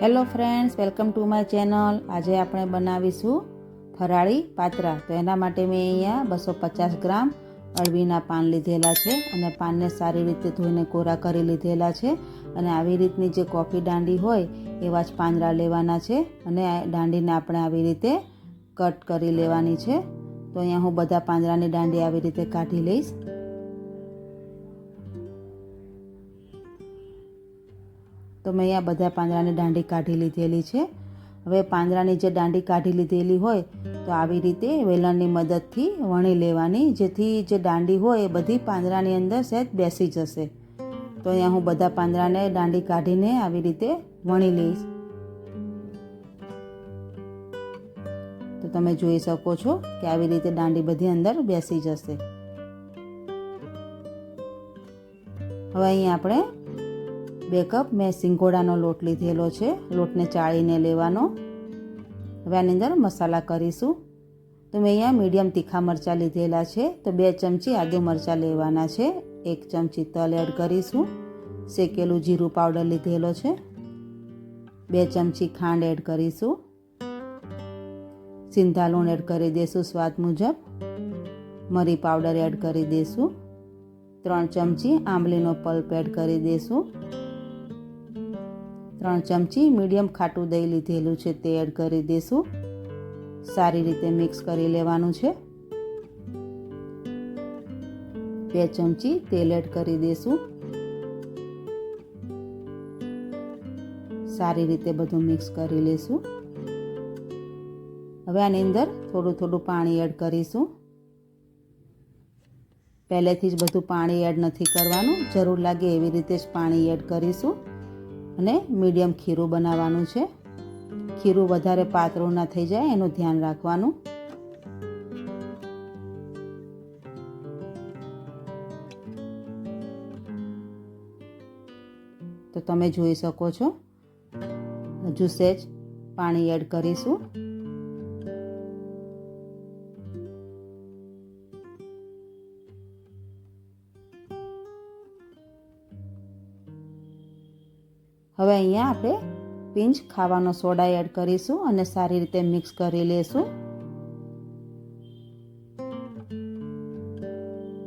Hello friends, welcome to my channel. આજે આપણે બનાવીશું ફરાળી પાત્રા। તો એના માટે મેં અહીંયા 250 ગ્રામ અળવીના પાન લીધેલા છે અને પાનને સારી રીતે ધોઈને કોરા કરી લીધેલા છે। અને આવી રીતની જે કોફી દાંડી હોય એવા જ પાંદડા લેવાના છે અને આ દાંડીને આપણે આવી રીતે કટ કરી લેવાની છે। તો અહીંયા હું બધા પાંદડાની દાંડી આવી રીતે કાઢી લઈશ। તો મેં અહીંયા બધા પાંદડાની દાંડી કાઢી લીધેલી છે। હવે પાંદડાની જે દાંડી કાઢી લીધેલી હોય તો આવી રીતે વેલણની મદદથી વણી લેવાની, જેથી જે દાંડી હોય એ બધી પાંદડાની અંદર સહેજ બેસી જશે। તો અહીંયા હું બધા પાંદડાને દાંડી કાઢીને આવી રીતે વણી લઈશ। તો તમે જોઈ શકો છો કે આવી રીતે દાંડી બધી અંદર બેસી જશે। હવે અહીં આપણે 2 કપ મેં સિંગોડાનો લોટ લીધેલો છે। લોટને ચાળીને લેવાનો। હવે આની અંદર મસાલા કરીશું। તો મેં અહીંયા મીડિયમ તીખા મરચાં લીધેલા છે। તો 2 ચમચી આદુ મરચાં લેવાના છે। 1 ચમચી તલ એડ કરીશું। શેકેલું જીરું પાવડર લીધેલો છે। 2 ચમચી ખાંડ એડ કરીશું। સિંધા લૂણ એડ કરી દઈશું સ્વાદ મુજબ। મરી પાવડર એડ કરી દઈશું। 3 ચમચી આંબલીનો પલ્પ એડ કરી દઈશું। 3 ચમચી મીડિયમ ખાટું દહીં લીધેલું છે તે એડ કરી દઈશું। સારી રીતે મિક્સ કરી લેવાનું છે। 2 ચમચી તેલ એડ કરી દઈશું। સારી રીતે બધું મિક્સ કરી લેશું। હવે આની અંદર થોડું પાણી એડ કરીશું। પહેલેથી જ બધું પાણી એડ નથી કરવાનું, જરૂર લાગે એવી રીતે જ પાણી એડ કરીશું। અને મીડિયમ ખીરું બનાવવાનું છે। ખીરું વધારે પાતળું ના થઈ જાય એનું ધ્યાન રાખવાનું। તો તમે જોઈ શકો છો હજુ સહેજ પાણી એડ કરીશું। હવે અહીંયા આપણે પિંચ ખાવાનો સોડા એડ કરીશું અને સારી રીતે મિક્સ કરી લેશું।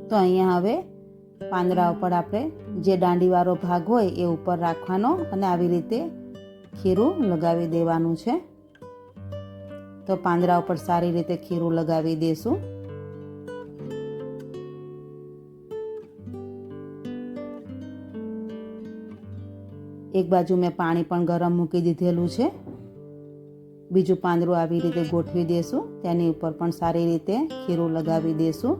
તો અહીંયા હવે પાંદડા ઉપર આપણે જે દાંડીવાળો ભાગ હોય એ ઉપર રાખવાનો અને આવી રીતે ખીરું લગાવી દેવાનું છે। તો પાંદડા ઉપર સારી રીતે ખીરું લગાવી દેશું। એક બાજુ મેં પાણી પણ ગરમ મૂકી દીધેલું છે। બીજું પાંદડું આવી રીતે ગોઠવી દેશું। તેની ઉપર પણ સારી રીતે ખીરું લગાવી દેશું।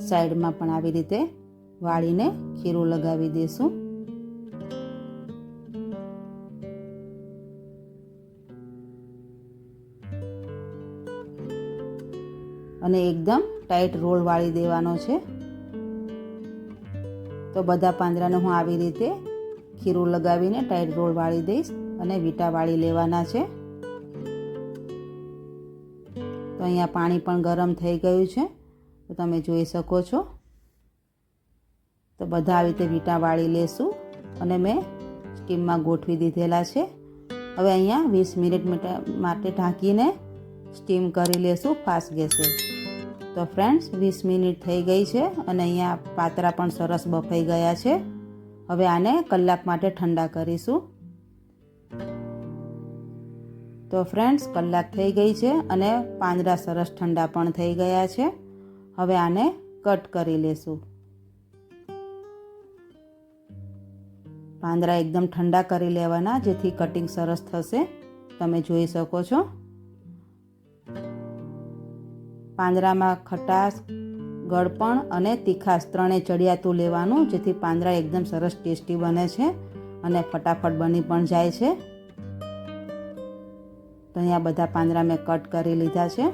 સાઈડમાં પણ આવી રીતે વાળીને ખીરું લગાવી દેશું। અને એકદમ ટાઈટ રોલ વાળી દેવાનો છે। તો બધા પાંદડાને હું આવી રીતે ખીરું લગાવીને ટાઈટ રોલ વાળી દઈશ અને વીંટા વાળી લેવાના છે। તો અહીંયા પાણી પણ ગરમ થઈ ગયું છે, તો તમે જોઈ શકો છો। તો બધા આવી રીતે વીંટા વાળી લેશું અને મેં સ્ટીમમાં ગોઠવી દીધેલા છે। હવે અહીંયા 20 મિનિટ માટે ઢાંકીને સ્ટીમ કરી લેશું ફાસ્ટ ગેસે। તો ફ્રેન્ડ્સ 20 મિનિટ થઈ ગઈ છે અને અહીંયા પાત્રા પણ સરસ બફાઈ ગયા છે। હવે આને કલાક માટે ઠંડા કરીશું। તો ફ્રેન્ડ્સ કલાક થઈ ગઈ છે અને પાંદડા સરસ ઠંડા પણ થઈ ગયા છે। હવે આને કટ કરી લેશું। પાંદડા એકદમ ઠંડા કરી લેવાના, જેથી કટિંગ સરસ થશે। તમે જોઈ શકો છો પાંદડામાં ખટાશ, ગળપણ અને તીખાશ ત્રણેય ચડિયાતું લેવાનું, જેથી પાંદડા એકદમ સરસ ટેસ્ટી બને છે અને ફટાફટ બની પણ જાય છે। તો અહીંયા બધા પાંદડા મેં કટ કરી લીધા છે।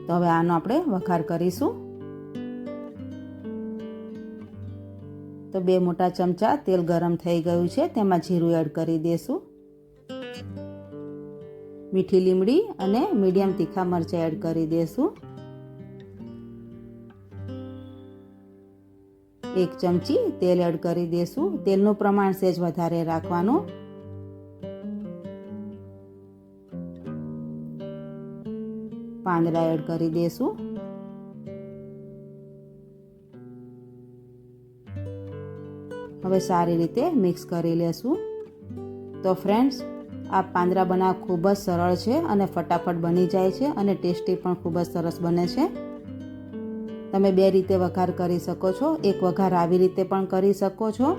તો હવે આનો આપણે વઘાર કરીશું। તો 2 મોટા ચમચા તેલ ગરમ થઈ ગયું છે, તેમાં જીરું એડ કરી દઈશું। મીઠી લીમડી અને મીડિયમ તીખા મરચાં એડ કરી દઈશું. 1 ચમચી તેલ એડ કરી દઈશું. તેલનું પ્રમાણ સહેજ વધારે રાખવાનું. પાંદડા એડ કરી દઈશું. હવે સારી રીતે મિક્સ કરી લેશું. તો ફ્રેન્ડ્સ, આ પાંદડા બનાવવા ખૂબ જ સરળ છે અને ફટાફટ બની જાય છે અને ટેસ્ટી પણ ખૂબ જ સરસ બને છે. તમે 2 રીતે વઘાર કરી શકો છો. એક વઘાર આવી રીતે પણ કરી શકો છો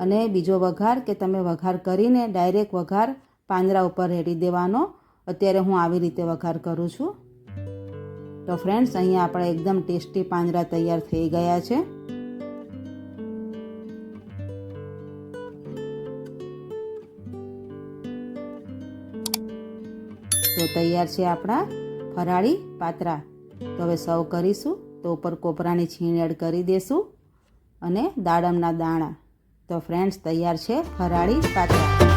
અને બીજો વઘાર કે તમે વઘાર કરીને ડાયરેક્ટ વઘાર પાંદડા ઉપર રેડી દેવાનો. અત્યારે હું આવી રીતે વઘાર કરું છું. તો ફ્રેન્ડ્સ, અહીંયા આપણે એકદમ ટેસ્ટી પાંદડા તૈયાર થઈ ગયા છે. તો તૈયાર છે આપણા ફરાળી પાત્રા. તો હવે સર્વ કરીશું. તો ઉપર કોપરાની છીણ એડ કરી દઈશું અને દાડમના દાણા. તો ફ્રેન્ડ્સ, તૈયાર છે ફરાળી પાત્રા.